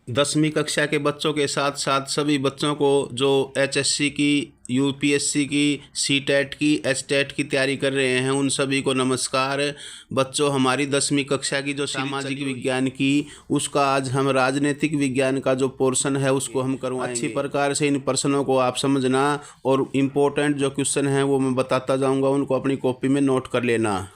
10वीं कक्षा के बच्चों के साथ साथ सभी बच्चों को जो एचएससी की, यूपीएससी की, सीटेट की, एचटेट की तैयारी कर रहे हैं, उन सभी को नमस्कार। बच्चों, हमारी 10वीं कक्षा की जो सामाजिक विज्ञान की, उसका आज हम राजनीतिक विज्ञान का जो पोर्शन है उसको हम करवाएंगे। अच्छी प्रकार से इन प्रश्नों को आप समझना और इम्पोर्टेंट जो क्वेश्चन हैं वो मैं बताता जाऊँगा, उनको अपनी कॉपी में नोट कर लेना।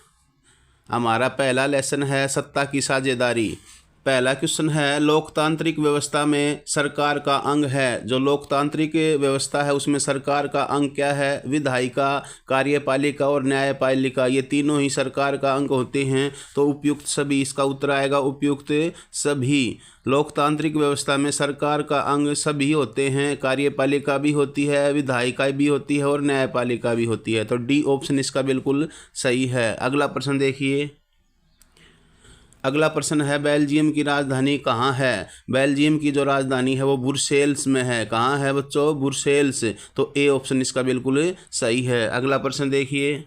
हमारा पहला लेसन है सत्ता की साझेदारी। पहला क्वेश्चन है, लोकतांत्रिक व्यवस्था में सरकार का अंग है। जो लोकतांत्रिक व्यवस्था है उसमें सरकार का अंग क्या है? विधायिका, कार्यपालिका और न्यायपालिका, ये तीनों ही सरकार का अंग होते हैं। तो उपयुक्त सभी, इसका उत्तर आएगा उपयुक्त सभी। लोकतांत्रिक व्यवस्था में सरकार का अंग सभी होते हैं, कार्यपालिका भी होती है, विधायिका भी होती है और न्यायपालिका भी होती है। तो डी ऑप्शन इसका बिल्कुल सही है। अगला प्रश्न देखिए। अगला प्रश्न है, बेल्जियम की राजधानी कहाँ है? बेल्जियम की जो राजधानी है वो ब्रुसेल्स में है। कहाँ है बच्चों? ब्रुसेल्स। तो ए ऑप्शन इसका बिल्कुल सही है। अगला प्रश्न देखिए।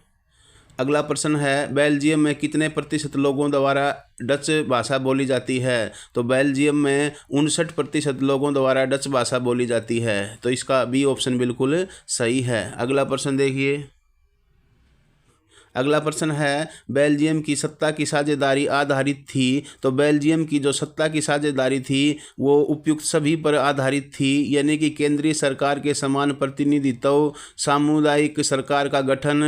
अगला प्रश्न है, बेल्जियम में कितने प्रतिशत लोगों द्वारा डच भाषा बोली जाती है? तो बेल्जियम में 59% लोगों द्वारा डच भाषा बोली जाती है। तो इसका बी ऑप्शन बिल्कुल सही है। अगला प्रश्न देखिए। अगला प्रश्न है, बेल्जियम की सत्ता की साझेदारी आधारित थी। तो बेल्जियम की जो सत्ता की साझेदारी थी वो उपयुक्त सभी पर आधारित थी, यानी कि केंद्रीय सरकार के समान प्रतिनिधित्व, सामुदायिक सरकार का गठन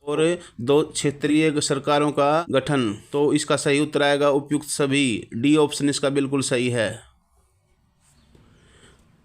और 2 क्षेत्रीय सरकारों का गठन। तो इसका सही उत्तर आएगा उपयुक्त सभी। डी ऑप्शन इसका बिल्कुल सही है।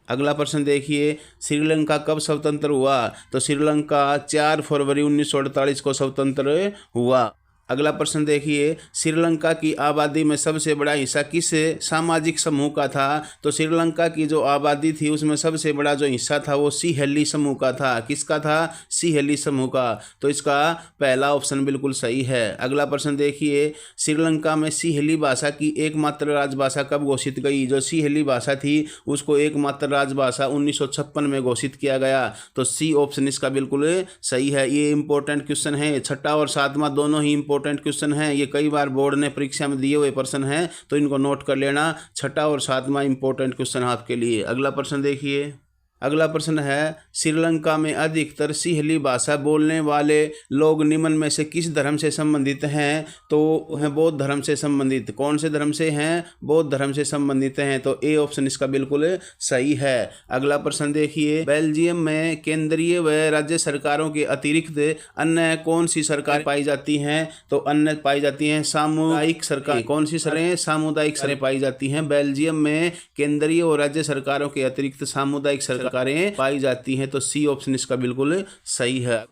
अगला प्रश्न देखिए, श्रीलंका कब स्वतंत्र हुआ? तो श्रीलंका 4 फरवरी 1948 को स्वतंत्र हुआ। अगला प्रश्न देखिए, श्रीलंका की आबादी में सबसे बड़ा हिस्सा किस सामाजिक समूह का था? तो श्रीलंका की जो आबादी थी उसमें सबसे बड़ा जो हिस्सा था वो सिहेली समूह का था। किसका था? सिहेली समूह का। तो इसका पहला ऑप्शन बिल्कुल सही है। अगला प्रश्न देखिए, श्रीलंका में सिहेली भाषा की एकमात्र राजभाषा कब घोषित गई? जो सिहेली भाषा थी उसको एकमात्र राजभाषा 1956 में घोषित किया गया। तो सी ऑप्शन इसका बिल्कुल सही है। ये इंपॉर्टेंट क्वेश्चन है, 6वां और 7वां दोनों ही इंपॉर्टेंट क्वेश्चन है। ये कई बार बोर्ड ने परीक्षा में दिए हुए प्रश्न हैं, तो इनको नोट कर लेना। 6वां और 7वां इंपॉर्टेंट क्वेश्चन आपके लिए। अगला प्रश्न देखिए। अगला प्रश्न है, श्रीलंका में अधिकतर सिहेली भाषा बोलने वाले लोग निम्न में से किस धर्म से संबंधित हैं? तो है बौद्ध धर्म से संबंधित। कौन से धर्म से हैं? बौद्ध धर्म से संबंधित हैं। तो ए ऑप्शन इसका बिल्कुल सही है। अगला प्रश्न देखिए, बेल्जियम में केंद्रीय व राज्य सरकारों के अतिरिक्त अन्य कौन सी सरकार पाई जाती हैं? तो अन्य पाई जाती हैं सामुदायिक सरकार। कौन सी सरकारें? सामुदायिक सरकारें पाई जाती हैं। बेल्जियम में केंद्रीय और राज्य सरकारों के अतिरिक्त सामुदायिक सरकारें पाई जाती हैं। तो सी ऑप्शन इसका बिल्कुल सही है।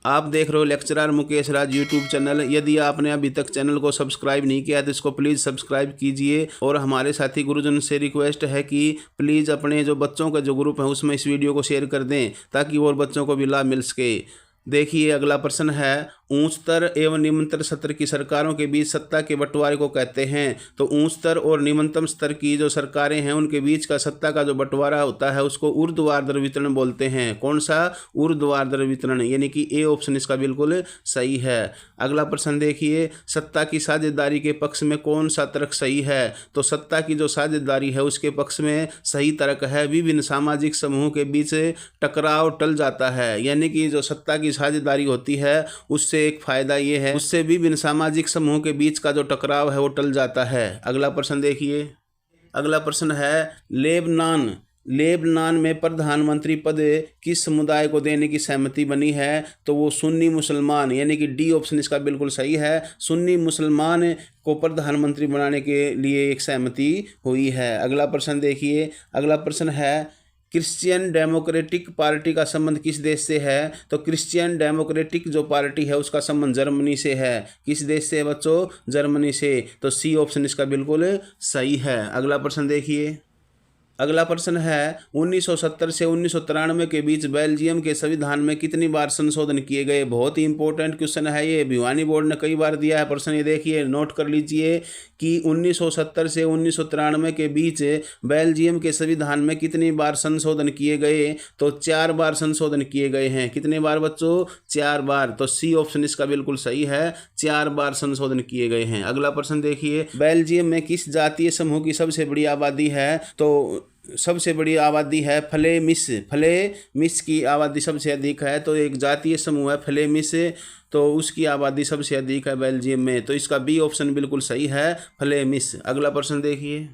आप देख रहे हो लेक्चरर मुकेश राज यूट्यूब चैनल। यदि आपने अभी तक चैनल को सब्सक्राइब नहीं किया तो इसको प्लीज़ सब्सक्राइब कीजिए। और हमारे साथी गुरुजन से रिक्वेस्ट है कि प्लीज़ अपने जो बच्चों का जो ग्रुप है उसमें इस वीडियो को शेयर कर दें, ताकि और बच्चों को भी लाभ मिल सके। देखिए, अगला प्रश्न है, उच्चतर एवं निम्नतर स्तर की सरकारों के बीच सत्ता के बंटवारे को कहते हैं। तो उच्चतर और निम्नतम स्तर की जो सरकारें हैं उनके बीच का सत्ता का जो बंटवारा होता है उसको ऊर्ध्वाधर वितरण बोलते हैं। कौन सा? ऊर्ध्वाधर वितरण, यानी कि ए ऑप्शन इसका बिल्कुल सही है। अगला प्रश्न देखिए, सत्ता की साझेदारी के पक्ष में कौन सा तर्क सही है? तो सत्ता की जो साझेदारी है उसके पक्ष में सही तर्क है, विभिन्न सामाजिक समूहों के बीच टकराव टल जाता है। यानी कि जो सत्ता की साझेदारी होती है उससे एक फायदा ये है, उससे विभिन्न सामाजिक समूहों के बीच का जो टकराव है वो टल जाता है। अगला प्रश्न देखिए। अगला प्रश्न है, लेबनान में प्रधानमंत्री पद किस समुदाय को देने की सहमति बनी है? तो वो सुन्नी मुसलमान, यानी कि डी ऑप्शन इसका बिल्कुल सही है। सुन्नी मुसलमान को प्रधानमंत्री बनाने के लिए एक सहमति हुई है। अगला प्रश्न देखिए। अगला प्रश्न है, क्रिश्चियन डेमोक्रेटिक पार्टी का संबंध किस देश से है? तो क्रिश्चियन डेमोक्रेटिक जो पार्टी है उसका संबंध जर्मनी से है। किस देश से है बच्चों? जर्मनी से। तो सी ऑप्शन इसका बिल्कुल सही है। अगला प्रश्न देखिए। अगला प्रश्न है 1970 से 1993 के बीच बेल्जियम के संविधान में कितनी बार संशोधन किए गए। बहुत ही इंपॉर्टेंट क्वेश्चन है ये, भिवानी बोर्ड ने कई बार दिया है प्रश्न। ये देखिए, नोट कर लीजिए कि 1970 से 1993 के बीच बेल्जियम के संविधान में कितनी बार संशोधन किए गए। तो 4 बार संशोधन किए गए हैं। कितने बार बच्चों? 4 बार। तो सी ऑप्शन इसका बिल्कुल सही है, 4 बार संशोधन किए गए हैं। अगला प्रश्न देखिए, बेल्जियम में किस जातीय समूह की सबसे बड़ी आबादी है। तो सबसे बड़ी आबादी है फ्लेमिश। फ्लेमिश की आबादी सबसे अधिक है। तो एक जातीय समूह है फ्लेमिश, तो उसकी आबादी सबसे अधिक है बेल्जियम में। तो इसका बी ऑप्शन बिल्कुल सही है, फ्लेमिश। अगला प्रश्न देखिए,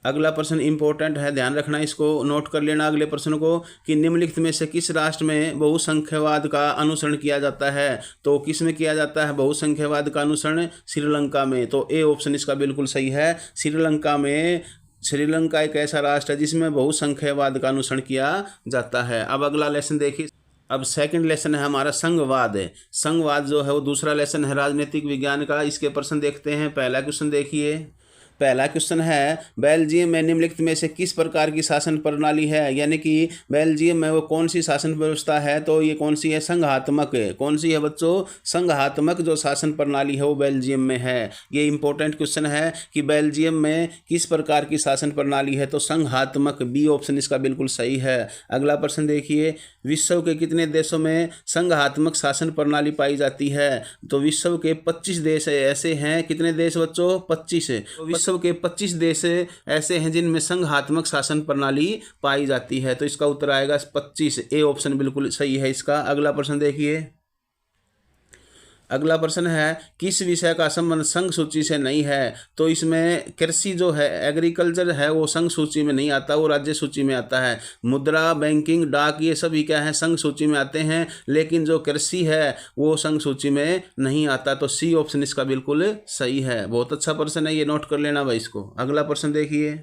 अगला प्रश्न इंपॉर्टेंट है, ध्यान रखना, इसको नोट कर लेना अगले प्रश्न को, कि निम्नलिखित में से किस राष्ट्र में बहुसंख्यवाद का अनुसरण किया जाता है। तो किस में किया जाता है बहुसंख्यवाद का अनुसरण? श्रीलंका में। तो ए ऑप्शन इसका बिल्कुल सही है, श्रीलंका में। श्रीलंका एक ऐसा राष्ट्र है जिसमें बहुसंख्यवाद का अनुसरण किया जाता है। अब अगला लेसन देखिए, अब सेकंड लेसन है हमारा संघवाद। संघवाद जो है वो दूसरा लेसन है राजनीतिक विज्ञान का। इसके प्रश्न देखते हैं। पहला क्वेश्चन देखिए, पहला क्वेश्चन है, बेल्जियम में निम्नलिखित में से किस प्रकार की शासन प्रणाली है। यानी कि बेल्जियम में वो कौन सी शासन व्यवस्था है। तो ये कौन सी है? संघात्मक। कौन सी है बच्चों? संघात्मक जो शासन प्रणाली है वो बेल्जियम में है। ये इंपॉर्टेंट क्वेश्चन है कि बेल्जियम में किस प्रकार की शासन प्रणाली है। तो संघात्मक, बी ऑप्शन इसका बिल्कुल सही है। अगला प्रश्न देखिए, विश्व के कितने देशों में संघात्मक शासन प्रणाली पाई जाती है। तो विश्व के 25 देश ऐसे हैं। कितने देश बच्चों? 25। विश्व के 25 देश ऐसे हैं जिनमें संघात्मक शासन प्रणाली पाई जाती है। तो इसका उत्तर आएगा 25। ए ऑप्शन बिल्कुल सही है इसका। अगला प्रश्न देखिए, अगला प्रश्न है, किस विषय का संबंध संघ सूची से नहीं है। तो इसमें कृषि जो है, एग्रीकल्चर है, वो संघ सूची में नहीं आता, वो राज्य सूची में आता है। मुद्रा, बैंकिंग, डाक, ये सभी क्या है? संघ सूची में आते हैं। लेकिन जो कृषि है वो संघ सूची में नहीं आता। तो सी ऑप्शन इसका बिल्कुल सही है। बहुत अच्छा प्रश्न है, ये नोट कर लेना भाई इसको। अगला प्रश्न देखिए,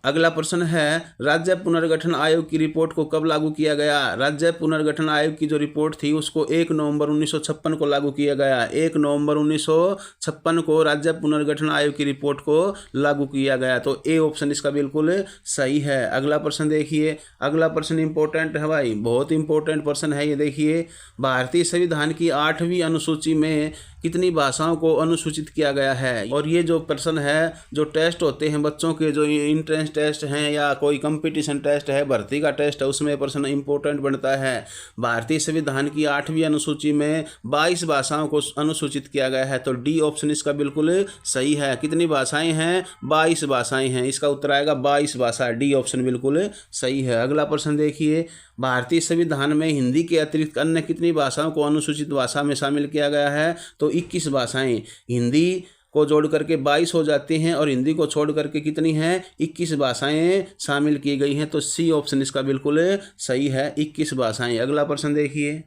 अगला प्रश्न है, राज्य पुनर्गठन आयोग की रिपोर्ट को कब लागू किया गया। राज्य पुनर्गठन आयोग की जो रिपोर्ट थी उसको 1 नवंबर 1956 को लागू किया गया। 1 नवंबर 1956 को राज्य पुनर्गठन आयोग की रिपोर्ट को लागू किया गया। तो ए ऑप्शन इसका बिल्कुल सही है। अगला प्रश्न देखिए, अगला प्रश्न इंपॉर्टेंट है भाई, बहुत इंपॉर्टेंट प्रश्न है ये। देखिए, भारतीय संविधान की 8वीं अनुसूची में कितनी भाषाओं को अनुसूचित किया गया है। और ये जो प्रश्न है, जो टेस्ट होते हैं बच्चों के, जो एंट्रेंस टेस्ट हैं या कोई कंपटीशन टेस्ट है, भर्ती का टेस्ट है, उसमें प्रश्न इंपॉर्टेंट बनता है। भारतीय संविधान की 8वीं अनुसूची में 22 भाषाओं को अनुसूचित किया गया है। तो डी ऑप्शन इसका बिल्कुल सही है। कितनी भाषाएं हैं? 22 भाषाएं हैं। इसका उत्तर आएगा 22 भाषा। डी ऑप्शन बिल्कुल सही है। अगला प्रश्न देखिए, भारतीय संविधान में हिंदी के अतिरिक्त अन्य कितनी भाषाओं को अनुसूचित भाषा में शामिल किया गया है। तो 21 भाषाएं। हिंदी को जोड़ करके 22 हो जाती हैं और हिंदी को छोड़ करके कितनी हैं? 21 भाषाएं शामिल की गई हैं। तो सी ऑप्शन इसका बिल्कुल सही है, 21 भाषाएं। अगला प्रश्न देखिए,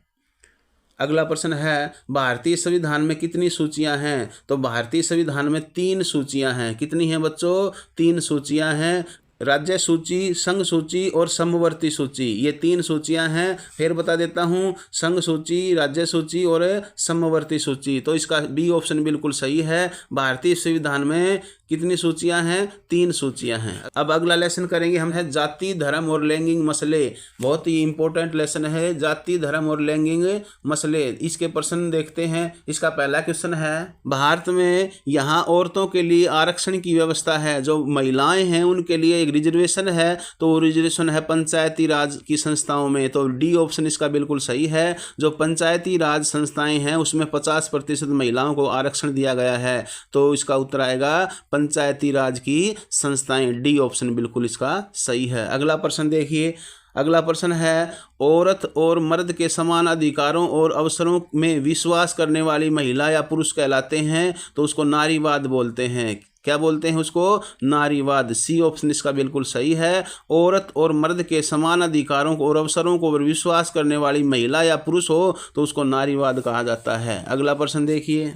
अगला प्रश्न है, भारतीय संविधान में कितनी सूचियां हैं। तो भारतीय संविधान में 3 सूचियां हैं। कितनी हैं बच्चों? 3 सूचियां हैं। राज्य सूची, संघ सूची और समवर्ती सूची, ये 3 सूचियां हैं। फिर बता देता हूं, संघ सूची, राज्य सूची और समवर्ती सूची। तो इसका बी ऑप्शन बिल्कुल सही है। भारतीय संविधान में कितनी सूचियां हैं? 3 सूचियां हैं। अब अगला लेसन करेंगे हम है जाति, धर्म और लैंगिक मसले। बहुत ही इंपॉर्टेंट लेसन है, जाति, धर्म और लैंगिक मसले। इसके प्रश्न देखते हैं। इसका पहला क्वेश्चन है, भारत में यहाँ औरतों के लिए आरक्षण की व्यवस्था है। जो महिलाएं हैं उनके लिए एक रिजर्वेशन है। तो वो रिजर्वेशन है पंचायती राज की संस्थाओं में। तो डी ऑप्शन इसका बिल्कुल सही है। जो पंचायती राज संस्थाएं हैं उसमें 50% महिलाओं को आरक्षण दिया गया है। तो इसका उत्तर आएगा पंचायती राज की संस्थाएं। डी ऑप्शन बिल्कुल इसका सही है। अगला प्रश्न देखिए, अगला प्रश्न है, औरत और मर्द के समान अधिकारों और अवसरों में विश्वास करने वाली महिला या पुरुष कहलाते हैं। तो उसको नारीवाद बोलते हैं। क्या बोलते हैं उसको? नारीवाद। सी ऑप्शन इसका बिल्कुल सही है। औरत और मर्द के समान अधिकारों और अवसरों को विश्वास करने वाली महिला या पुरुष हो तो उसको नारीवाद कहा जाता है। अगला प्रश्न देखिए,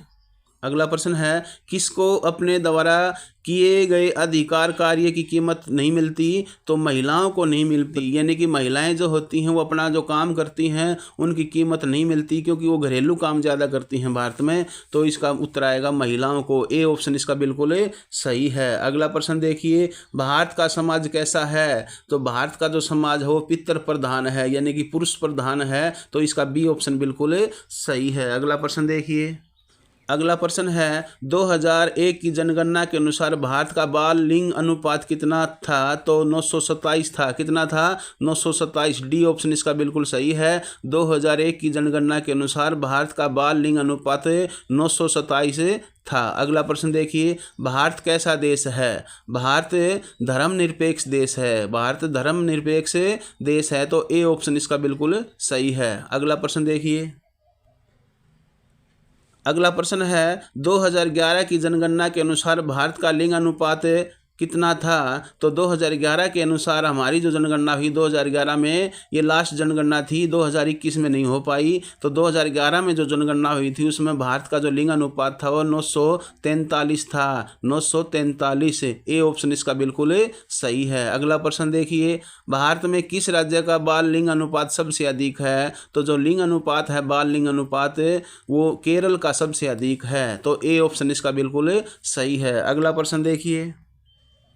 अगला प्रश्न है, किसको अपने द्वारा किए गए अधिकार कार्य की कीमत नहीं मिलती? तो महिलाओं को नहीं मिलती, यानी कि महिलाएं जो होती हैं वो अपना जो काम करती हैं उनकी कीमत नहीं मिलती, क्योंकि वो घरेलू काम ज़्यादा करती हैं भारत में। तो इसका उत्तर आएगा महिलाओं को, ए ऑप्शन इसका बिल्कुल सही है। अगला प्रश्न देखिए, भारत का समाज कैसा है? तो भारत का जो समाज है वो पितृ प्रधान है, यानी कि पुरुष प्रधान है। तो इसका बी ऑप्शन बिल्कुल सही है। अगला प्रश्न देखिए, अगला प्रश्न है, 2001 की जनगणना के अनुसार भारत का बाल लिंग अनुपात कितना था? तो 927 था। कितना था? 927। डी ऑप्शन इसका बिल्कुल सही है। 2001 की जनगणना के अनुसार भारत का बाल लिंग अनुपात 927 था। अगला प्रश्न देखिए, भारत कैसा देश है? भारत धर्मनिरपेक्ष देश है। भारत धर्मनिरपेक्ष देश है। तो ए ऑप्शन इसका बिल्कुल सही है। अगला प्रश्न देखिए, अगला प्रश्न है, 2011 की जनगणना के अनुसार भारत का लिंग अनुपात कितना था? तो 2011 के अनुसार हमारी जो जनगणना हुई 2011 में, ये लास्ट जनगणना थी, 2021 में नहीं हो पाई। तो 2011 में जो जनगणना हुई थी उसमें भारत का जो लिंग अनुपात था वो 943 था। 943। ए ऑप्शन इसका बिल्कुल सही है। अगला प्रश्न देखिए, भारत में किस राज्य का बाल लिंग अनुपात सबसे अधिक है? तो जो लिंग अनुपात है, बाल लिंग अनुपात, वो केरल का सबसे अधिक है। तो ए ऑप्शन इसका बिल्कुल सही है। अगला प्रश्न देखिए,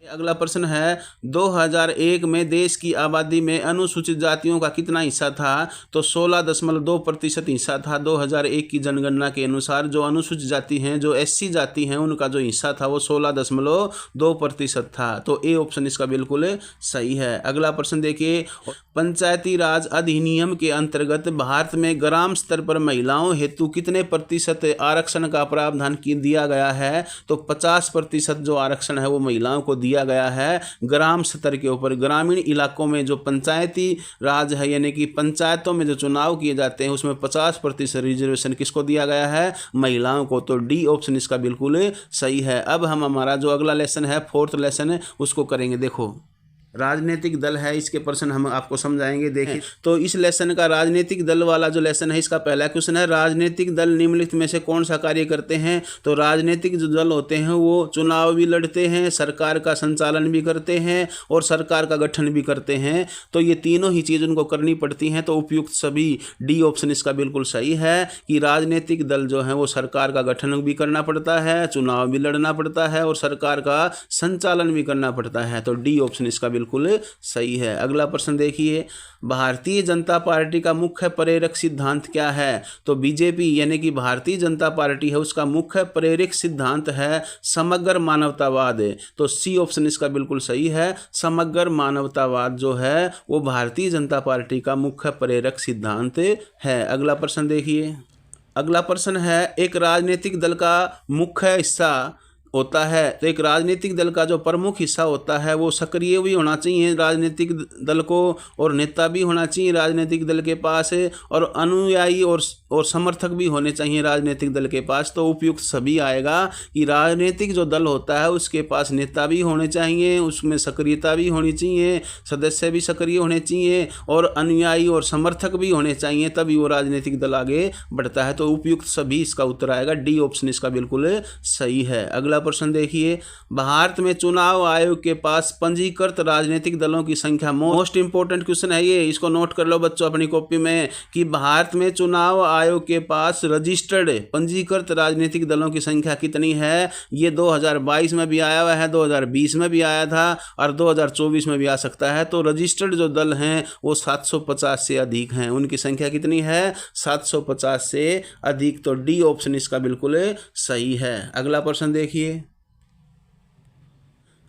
अगला प्रश्न है, 2001 में देश की आबादी में अनुसूचित जातियों का कितना हिस्सा था? तो 16.2% हिस्सा था। 2001 की जनगणना के अनुसार जो अनुसूचित जाति हैं, जो एससी जाति हैं, उनका जो हिस्सा था वो 16.2% था। तो ए ऑप्शन इसका बिल्कुल सही है। अगला प्रश्न देखिए, पंचायती राज अधिनियम के अंतर्गत भारत में ग्राम स्तर पर महिलाओं हेतु कितने प्रतिशत आरक्षण का प्रावधान दिया गया है? तो 50% जो आरक्षण है वो महिलाओं को दिया गया है ग्राम स्तर के ऊपर। ग्रामीण इलाकों में जो पंचायती राज है, यानी कि पंचायतों में जो चुनाव किए जाते हैं, उसमें 50% रिजर्वेशन किसको दिया गया है? महिलाओं को। तो डी ऑप्शन इसका बिल्कुल सही है। अब हम हमारा जो अगला लेसन है, फोर्थ लेसन है, उसको करेंगे। देखो, राजनीतिक दल है, इसके प्रश्न हम आपको समझाएंगे। देखिए, तो इस लेसन का राजनीतिक दल वाला जो लेसन है, इसका पहला क्वेश्चन है, राजनीतिक दल निम्नलिखित में से कौन सा कार्य करते हैं? तो राजनीतिक जो दल होते हैं वो चुनाव भी लड़ते हैं, सरकार का संचालन भी करते हैं और सरकार का गठन भी करते हैं। तो ये तीनों ही चीज़ उनको करनी पड़ती हैं। तो उपयुक्त सभी, डी ऑप्शन इसका बिल्कुल सही है कि राजनीतिक दल जो है वो सरकार का गठन भी करना पड़ता है, चुनाव भी लड़ना पड़ता है और सरकार का संचालन भी करना पड़ता है। तो डी ऑप्शन इसका बिल्कुल सही है। अगला प्रश्न देखिए, भारतीय जनता पार्टी का मुख्य प्रेरक सिद्धांत क्या है? तो बीजेपी यानी कि भारतीय जनता पार्टी है, उसका मुख्य प्रेरक सिद्धांत है समग्र मानवतावाद। तो सी ऑप्शन इसका बिल्कुल सही है। समग्र मानवतावाद जो है वो भारतीय जनता पार्टी का मुख्य प्रेरक सिद्धांत है। अगला प्रश्न देखिए, अगला प्रश्न है, एक राजनीतिक दल का मुख्य हिस्सा होता है। तो एक राजनीतिक दल का जो प्रमुख हिस्सा होता है वो सक्रिय भी होना चाहिए राजनीतिक दल को, और नेता भी होना चाहिए राजनीतिक दल के पास, और अनुयायी और समर्थक भी होने चाहिए राजनीतिक दल के पास। तो उपयुक्त सभी आएगा कि राजनीतिक जो दल होता है उसके पास नेता भी होने चाहिए, उसमें सक्रियता भी होनी चाहिए, सदस्य भी सक्रिय होने चाहिए और अनुयायी और समर्थक भी होने चाहिए, तभी वो राजनीतिक दल आगे बढ़ता है। तो उपयुक्त सभी इसका उत्तर आएगा। डी ऑप्शन इसका बिल्कुल सही है। अगला प्रश्न देखिए, भारत में चुनाव आयोग के पास पंजीकृत राजनीतिक दलों की संख्या, मोस्ट इंपोर्टेंट क्वेश्चन है ये, इसको नोट कर लो बच्चों अपनी कॉपी में, कि भारत में चुनाव आयोग के पास रजिस्टर्ड पंजीकृत राजनीतिक दलों की संख्या कितनी है? ये 2022 में भी आया हुआ है, 2020 में भी आया था और 2024 में भी आ सकता है। तो रजिस्टर्ड जो दल हैं वो 750 से अधिक हैं। उनकी संख्या कितनी है? 750 से अधिक। तो डी ऑप्शन इसका बिल्कुल सही है। अगला प्रश्न देखिए,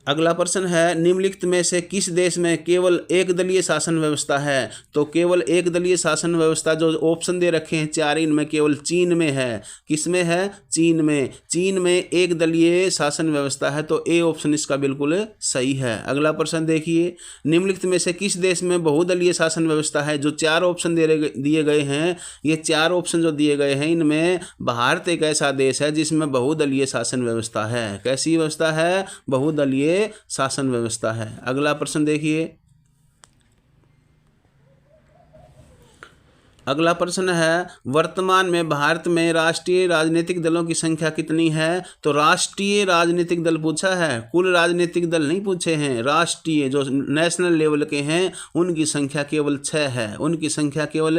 अगला प्रश्न है, निम्नलिखित में से किस देश में केवल एक दलीय शासन व्यवस्था है? तो केवल एक दलीय शासन व्यवस्था जो ऑप्शन दे रखे हैं 4 इनमें केवल चीन में है। किस में है? चीन में। चीन में एक दलीय शासन व्यवस्था है। तो ए ऑप्शन इसका बिल्कुल सही है। अगला प्रश्न देखिए, निम्नलिखित में से किस देश में बहुदलीय शासन व्यवस्था है? जो 4 ऑप्शन दिए गए हैं, ये 4 ऑप्शन जो दिए गए हैं इनमें भारत एक ऐसा देश है जिसमें बहुदलीय शासन व्यवस्था है। कैसी व्यवस्था है? बहुदलीय शासन व्यवस्था है। अगला प्रश्न देखिए, अगला प्रश्न है, वर्तमान में भारत में राष्ट्रीय राजनीतिक दलों की संख्या कितनी है? तो राष्ट्रीय राजनीतिक दल पूछा है, कुल राजनीतिक दल नहीं पूछे हैं। राष्ट्रीय जो नेशनल लेवल के हैं उनकी संख्या केवल 6 है, उनकी संख्या केवल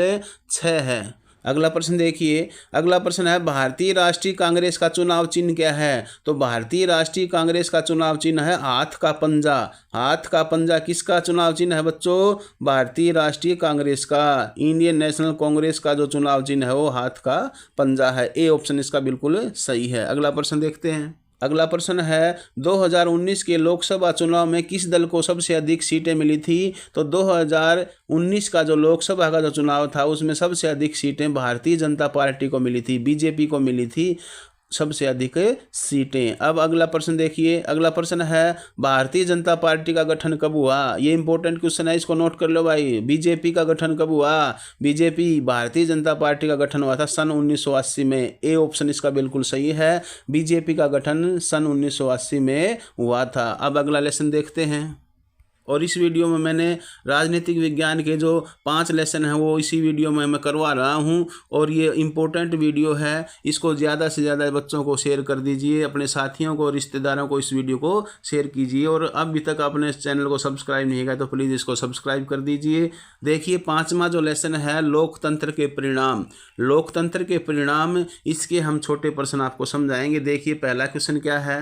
6 है। अगला प्रश्न देखिए, अगला प्रश्न है, भारतीय राष्ट्रीय कांग्रेस का चुनाव चिन्ह क्या है? तो भारतीय राष्ट्रीय कांग्रेस का चुनाव चिन्ह है हाथ का पंजा। हाथ का पंजा किसका चुनाव चिन्ह है बच्चों? भारतीय राष्ट्रीय कांग्रेस का, इंडियन नेशनल कांग्रेस का जो चुनाव चिन्ह है वो हाथ का पंजा है। ए ऑप्शन इसका बिल्कुल सही है। अगला प्रश्न देखते हैं। अगला प्रश्न है, 2019 के लोकसभा चुनाव में किस दल को सबसे अधिक सीटें मिली थी? तो 2019 का जो लोकसभा का जो चुनाव था उसमें सबसे अधिक सीटें भारतीय जनता पार्टी को मिली थी, बीजेपी को मिली थी सबसे अधिक सीटें। अब अगला प्रश्न देखिए, अगला प्रश्न है, भारतीय जनता पार्टी का गठन कब हुआ? ये इंपॉर्टेंट क्वेश्चन है, इसको नोट कर लो भाई। बीजेपी का गठन कब हुआ? बीजेपी भारतीय जनता पार्टी का गठन हुआ था सन 1980 में। ए ऑप्शन इसका बिल्कुल सही है, बीजेपी का गठन सन 1980 में हुआ था। अब अगला लेसन देखते हैं। और इस वीडियो में मैंने राजनीतिक विज्ञान के जो 5 लेसन हैं वो इसी वीडियो में मैं करवा रहा हूं, और ये इम्पोर्टेंट वीडियो है। इसको ज़्यादा से ज़्यादा बच्चों को शेयर कर दीजिए, अपने साथियों को, रिश्तेदारों को इस वीडियो को शेयर कीजिए। और अभी तक आपने इस चैनल को सब्सक्राइब नहीं किया तो प्लीज़ इसको सब्सक्राइब कर दीजिए। देखिए 5वां जो लेसन है, लोकतंत्र के परिणाम। लोकतंत्र के परिणाम, इसके हम छोटे प्रश्न आपको समझाएंगे। देखिए पहला क्वेश्चन क्या है?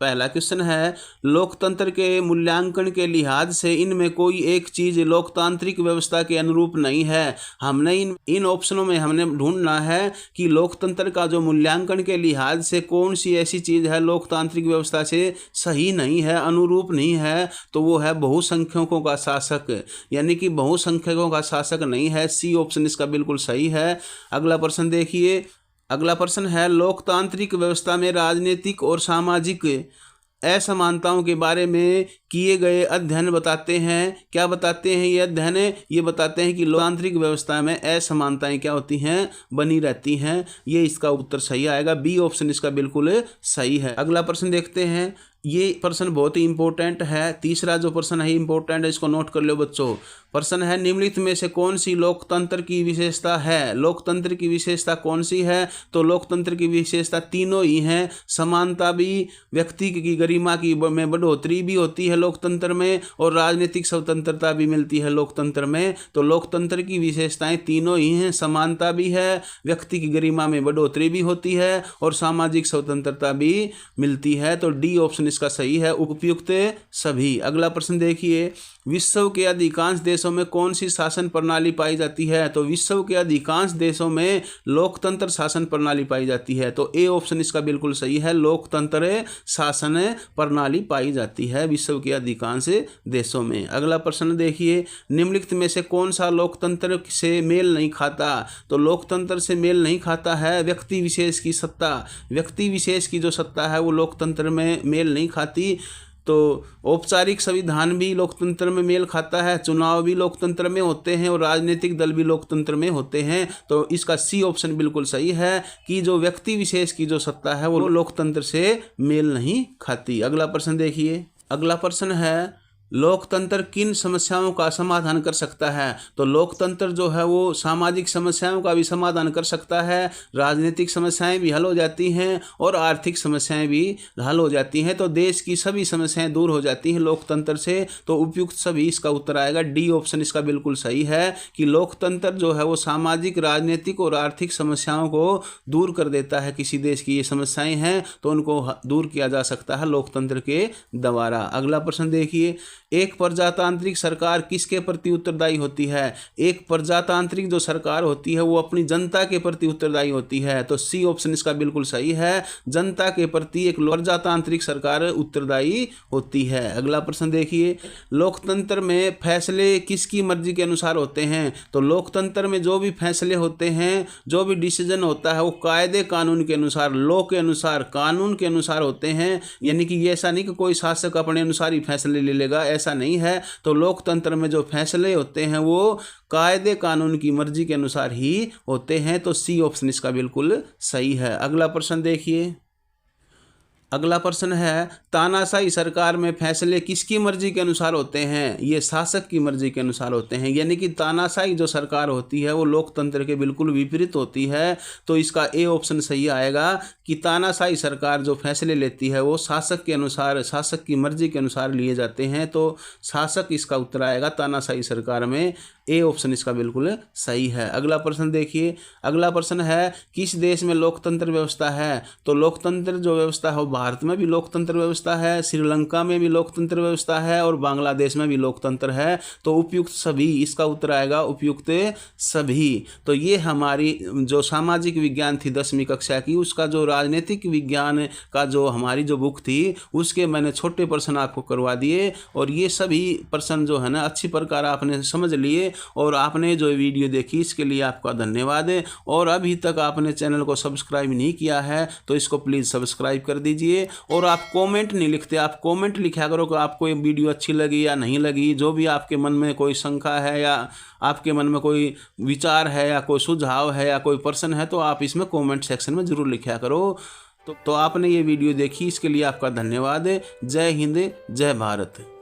पहला क्वेश्चन है, लोकतंत्र के मूल्यांकन के लिहाज से इनमें कोई एक चीज लोकतांत्रिक व्यवस्था के अनुरूप नहीं है। हमने इन ऑप्शनों में हमने ढूंढना है कि लोकतंत्र का जो मूल्यांकन के लिहाज से कौन सी ऐसी चीज है लोकतांत्रिक व्यवस्था से सही नहीं है, अनुरूप नहीं है। तो वो है बहुसंख्यकों का शासक, यानी कि बहुसंख्यकों का शासक नहीं है। सी ऑप्शन इसका बिल्कुल सही है। अगला प्रश्न देखिए, अगला प्रश्न है, लोकतांत्रिक व्यवस्था में राजनीतिक और सामाजिक असमानताओं के बारे में किए गए अध्ययन बताते हैं। क्या बताते हैं ये अध्ययन? ये बताते हैं कि लोकतांत्रिक व्यवस्था में असमानताएं क्या होती हैं? बनी रहती हैं। ये इसका उत्तर सही आएगा, बी ऑप्शन इसका बिल्कुल सही है। अगला प्रश्न देखते हैं, ये प्रश्न बहुत ही इंपॉर्टेंट है। तीसरा जो प्रश्न है इंपॉर्टेंट है, इसको नोट कर लो बच्चों। प्रश्न है, निम्नलिखित में से कौन सी लोकतंत्र की विशेषता है? लोकतंत्र की विशेषता कौन सी है? तो लोकतंत्र की विशेषता तीनों ही हैं। समानता भी, व्यक्ति की गरिमा की में बढ़ोतरी भी होती है लोकतंत्र में, और राजनीतिक स्वतंत्रता भी मिलती है लोकतंत्र में। तो लोकतंत्र की विशेषताएं तीनों ही हैं, समानता भी है, व्यक्ति की गरिमा में बढ़ोतरी भी होती है, और सामाजिक स्वतंत्रता भी मिलती है। तो डी ऑप्शन इसका सही है, उपयुक्त सभी। अगला प्रश्न देखिए, विश्व के अधिकांश देशों में कौन सी शासन प्रणाली पाई जाती है? तो विश्व के अधिकांश देशों में लोकतंत्र शासन प्रणाली पाई जाती है। तो ए ऑप्शन इसका बिल्कुल सही है, लोकतंत्र शासन प्रणाली पाई जाती है विश्व के अधिकांश देशों में। अगला प्रश्न देखिए, निम्नलिखित में से कौन सा लोकतंत्र से मेल नहीं खाता? तो लोकतंत्र से मेल नहीं खाता है व्यक्ति विशेष की सत्ता। व्यक्ति विशेष की जो सत्ता है वो लोकतंत्र में मेल नहीं खाती। तो औपचारिक संविधान भी लोकतंत्र में मेल खाता है, चुनाव भी लोकतंत्र में होते हैं, और राजनीतिक दल भी लोकतंत्र में होते हैं। तो इसका सी ऑप्शन बिल्कुल सही है कि जो व्यक्ति विशेष की जो सत्ता है वो लोकतंत्र से मेल नहीं खाती। अगला प्रश्न देखिए, अगला प्रश्न है, लोकतंत्र किन समस्याओं का समाधान कर सकता है? तो लोकतंत्र जो है वो सामाजिक समस्याओं का भी समाधान कर सकता है, राजनीतिक समस्याएं भी हल हो जाती हैं, और आर्थिक समस्याएं भी हल हो जाती हैं। तो देश की सभी समस्याएं दूर हो जाती हैं लोकतंत्र से। तो उपयुक्त सभी इसका उत्तर आएगा, डी ऑप्शन इसका बिल्कुल सही है कि लोकतंत्र जो है वो सामाजिक, राजनीतिक और आर्थिक समस्याओं को दूर कर देता है। किसी देश की ये समस्याएं हैं तो उनको दूर किया जा सकता है लोकतंत्र के द्वारा। अगला प्रश्न देखिए, एक प्रजातांत्रिक सरकार किसके प्रति उत्तरदायी होती है? एक प्रजातांत्रिक जो सरकार होती है वो अपनी जनता के प्रति उत्तरदायी होती है। तो सी ऑप्शन इसका बिल्कुल सही है, जनता के प्रति एक प्रजातांत्रिक सरकार उत्तरदायी होती है। अगला प्रश्न देखिए, लोकतंत्र में फैसले किसकी मर्जी के अनुसार होते हैं? तो लोकतंत्र में जो भी फैसले होते हैं, जो भी डिसीजन होता है वो कायदे कानून के अनुसार, लॉ के अनुसार, कानून के अनुसार होते हैं। यानी कि ऐसा नहीं कि कोई शासक अपने अनुसार ही फैसले ले लेगा, ऐसा नहीं है। तो लोकतंत्र में जो फैसले होते हैं वो कायदे कानून की मर्जी के अनुसार ही होते हैं। तो सी ऑप्शन इसका बिल्कुल सही है। अगला प्रश्न देखिए, अगला प्रश्न है, तानाशाही सरकार में फैसले किसकी मर्जी के अनुसार होते हैं? ये शासक की मर्जी के अनुसार होते हैं। यानी कि तानाशाही जो सरकार होती है वो लोकतंत्र के बिल्कुल विपरीत होती है। तो इसका ए ऑप्शन सही आएगा कि तानाशाही सरकार जो फैसले लेती है वो शासक के अनुसार, शासक की मर्जी के अनुसार लिए जाते हैं। तो शासक इसका उत्तर आएगा तानाशाही सरकार में। ए ऑप्शन इसका बिल्कुल सही है। अगला प्रश्न देखिए, अगला प्रश्न है, किस देश में लोकतंत्र व्यवस्था है? तो लोकतंत्र जो व्यवस्था है वो भारत में भी लोकतंत्र व्यवस्था है, श्रीलंका में भी लोकतंत्र व्यवस्था है और बांग्लादेश में भी लोकतंत्र है। तो उपयुक्त सभी, इसका उत्तर आएगा उपयुक्त सभी। तो ये हमारी जो सामाजिक विज्ञान थी 10वीं कक्षा की, उसका जो राजनीतिक विज्ञान का जो हमारी जो बुक थी उसके मैंने छोटे प्रश्न आपको करवा दिए और ये सभी प्रश्न जो है ना अच्छी प्रकार आपने समझ लिए और आपने जो वीडियो देखी इसके लिए आपका धन्यवाद। और अभी तक आपने चैनल को सब्सक्राइब नहीं किया है तो इसको प्लीज़ सब्सक्राइब कर दीजिए। और आप कमेंट नहीं लिखते, आप कमेंट लिखा करो कि आपको ये वीडियो अच्छी लगी या नहीं लगी। जो भी आपके मन में कोई शंका है या आपके मन में कोई विचार है या कोई सुझाव है या कोई प्रश्न है तो आप इसमें कमेंट सेक्शन में ज़रूर लिखा करो। तो आपने ये वीडियो देखी इसके लिए आपका धन्यवाद। जय हिंद, जय भारत।